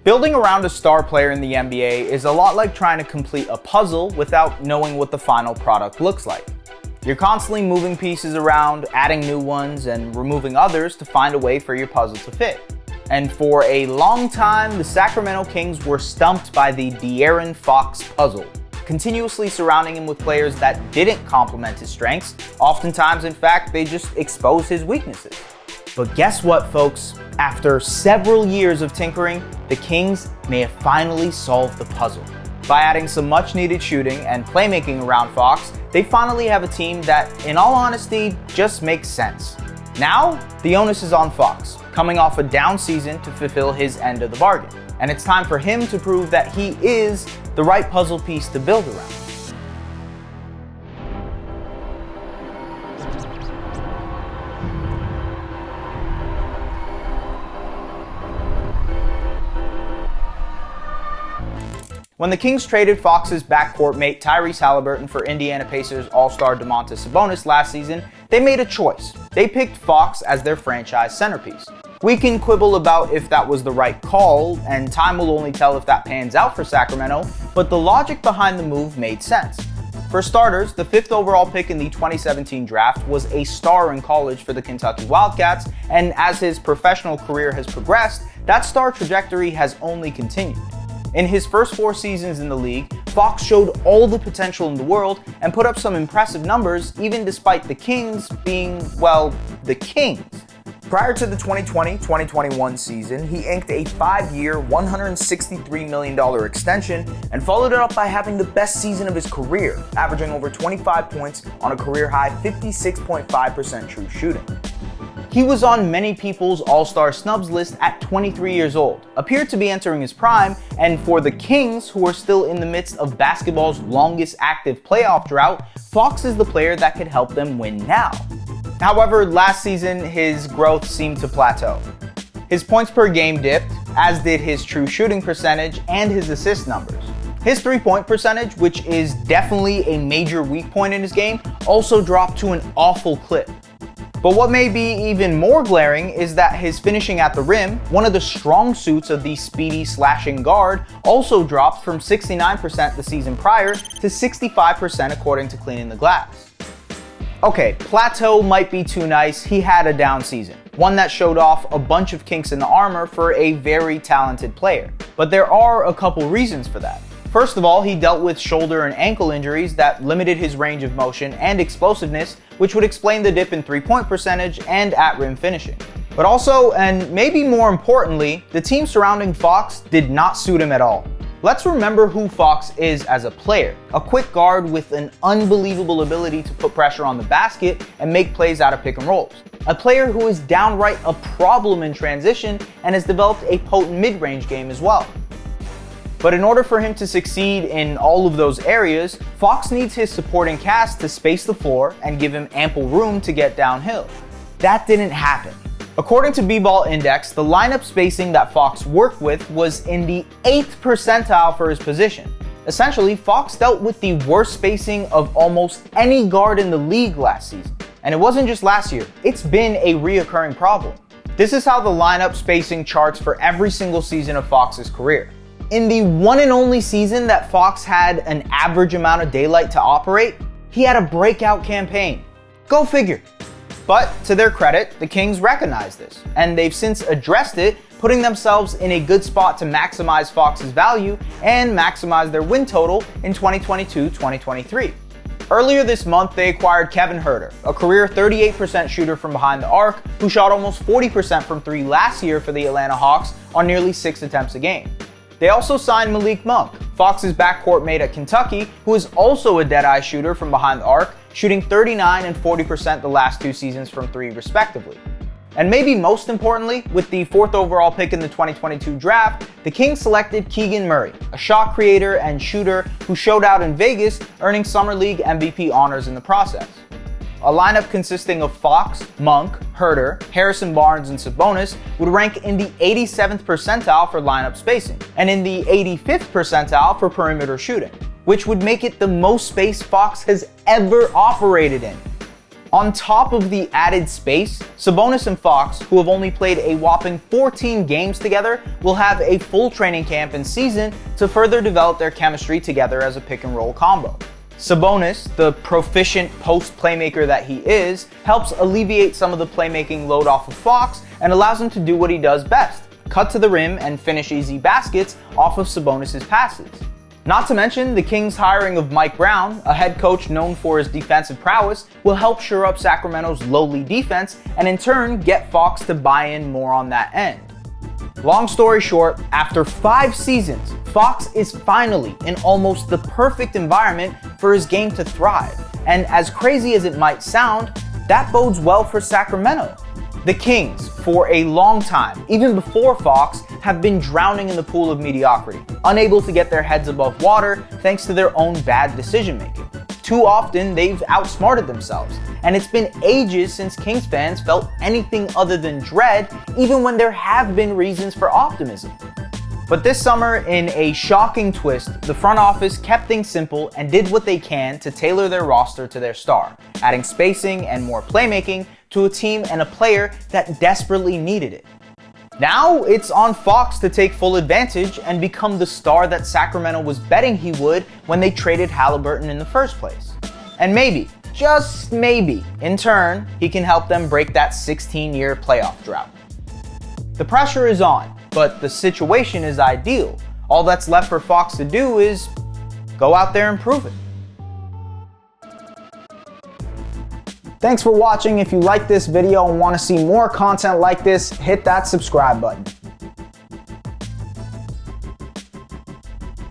Building around a star player in the NBA is a lot like trying to complete a puzzle without knowing what the final product looks like. You're constantly moving pieces around, adding new ones, and removing others to find a way for your puzzle to fit. And for a long time, the Sacramento Kings were stumped by the De'Aaron Fox puzzle, continuously surrounding him with players that didn't complement his strengths. Oftentimes, in fact, they just exposed his weaknesses. But guess what, folks? After several years of tinkering, the Kings may have finally solved the puzzle. By adding some much-needed shooting and playmaking around Fox, they finally have a team that, in all honesty, just makes sense. Now, the onus is on Fox, coming off a down season to fulfill his end of the bargain. And it's time for him to prove that he is the right puzzle piece to build around. When the Kings traded Fox's backcourt mate Tyrese Haliburton for Indiana Pacers all-star Domantas Sabonis last season, they made a choice. They picked Fox as their franchise centerpiece. We can quibble about if that was the right call, and time will only tell if that pans out for Sacramento, but the logic behind the move made sense. For starters, the 5th overall pick in the 2017 draft was a star in college for the Kentucky Wildcats, and as his professional career has progressed, that star trajectory has only continued. In his first 4 seasons in the league, Fox showed all the potential in the world and put up some impressive numbers, even despite the Kings being, well, the Kings. Prior to the 2020-2021 season, he inked a 5-year, $163 million extension and followed it up by having the best season of his career, averaging over 25 points on a career-high 56.5% true shooting. He was on many people's all-star snubs list at 23 years old, appeared to be entering his prime, and for the Kings, who are still in the midst of basketball's longest active playoff drought, Fox is the player that could help them win now. However, last season, his growth seemed to plateau. His points per game dipped, as did his true shooting percentage and his assist numbers. His three-point percentage, which is definitely a major weak point in his game, also dropped to an awful clip. But what may be even more glaring is that his finishing at the rim, one of the strong suits of the speedy slashing guard, also dropped from 69% the season prior to 65% according to Cleaning the Glass. Okay, plateau might be too nice, he had a down season, one that showed off a bunch of kinks in the armor for a very talented player. But there are a couple reasons for that. First of all, he dealt with shoulder and ankle injuries that limited his range of motion and explosiveness, which would explain the dip in three-point percentage and at-rim finishing. But also, and maybe more importantly, the team surrounding Fox did not suit him at all. Let's remember who Fox is as a player. A quick guard with an unbelievable ability to put pressure on the basket and make plays out of pick and rolls. A player who is downright a problem in transition and has developed a potent mid-range game as well. But in order for him to succeed in all of those areas, Fox needs his supporting cast to space the floor and give him ample room to get downhill. That didn't happen. According to B-Ball Index, the lineup spacing that Fox worked with was in the 8th percentile for his position. Essentially, Fox dealt with the worst spacing of almost any guard in the league last season. And it wasn't just last year, it's been a reoccurring problem. This is how the lineup spacing charts for every single season of Fox's career. In the one and only season that Fox had an average amount of daylight to operate, he had a breakout campaign. Go figure. But to their credit, the Kings recognized this, and they've since addressed it, putting themselves in a good spot to maximize Fox's value and maximize their win total in 2022-2023. Earlier this month, they acquired Kevin Huerter, a career 38% shooter from behind the arc, who shot almost 40% from 3 last year for the Atlanta Hawks on nearly 6 attempts a game. They also signed Malik Monk, Fox's backcourt mate at Kentucky, who is also a dead-eye shooter from behind the arc, shooting 39% and 40% the last 2 seasons from 3 respectively. And maybe most importantly, with the 4th overall pick in the 2022 draft, the Kings selected Keegan Murray, a shot creator and shooter who showed out in Vegas, earning Summer League MVP honors in the process. A lineup consisting of Fox, Monk, Huerter, Harrison Barnes, and Sabonis would rank in the 87th percentile for lineup spacing, and in the 85th percentile for perimeter shooting, which would make it the most space Fox has ever operated in. On top of the added space, Sabonis and Fox, who have only played a whopping 14 games together, will have a full training camp and season to further develop their chemistry together as a pick-and-roll combo. Sabonis, the proficient post playmaker that he is, helps alleviate some of the playmaking load off of Fox and allows him to do what he does best: cut to the rim and finish easy baskets off of Sabonis' passes. Not to mention, the Kings' hiring of Mike Brown, a head coach known for his defensive prowess, will help shore up Sacramento's lowly defense and in turn get Fox to buy in more on that end. Long story short, after 5 seasons, Fox is finally in almost the perfect environment for his game to thrive. And as crazy as it might sound, that bodes well for Sacramento. The Kings, for a long time, even before Fox, have been drowning in the pool of mediocrity, unable to get their heads above water thanks to their own bad decision-making. Too often, they've outsmarted themselves, and it's been ages since Kings fans felt anything other than dread, even when there have been reasons for optimism. But this summer, in a shocking twist, the front office kept things simple and did what they can to tailor their roster to their star, adding spacing and more playmaking to a team and a player that desperately needed it. Now it's on Fox to take full advantage and become the star that Sacramento was betting he would when they traded Haliburton in the first place. And maybe, just maybe, in turn, he can help them break that 16-year playoff drought. The pressure is on, but the situation is ideal. All that's left for Fox to do is go out there and prove it. Thanks for watching. If you like this video and want to see more content like this, hit that subscribe button.